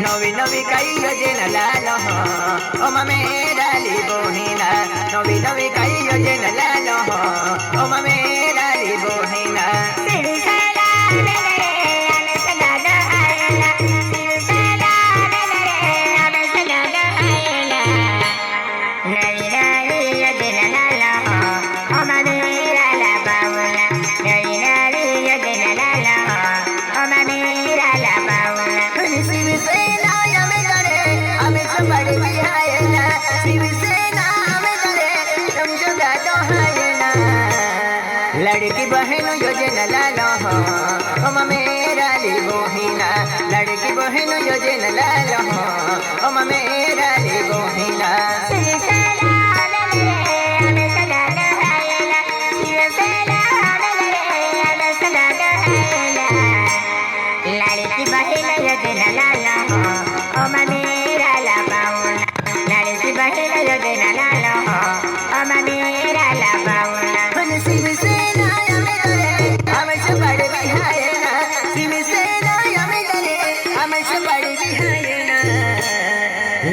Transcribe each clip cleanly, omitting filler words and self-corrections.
नवी नवी काही योजना लालो हो ओ मेरा ली बोहिना नवी नवी काही योजना लालो हो ओ मेरा ली बोहिना लड़की बहन योजना लालो हो हम मेरा ली बोहिना लड़की बहन योजना लालो हो हम मेरा ली बोहिना लड़की बहन योजना लालो हो हम मेरा ला बाउला लड़की बहन योजना लालो हो हम मेरा ला बाउला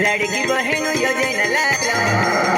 लड़की बहन योजना लालो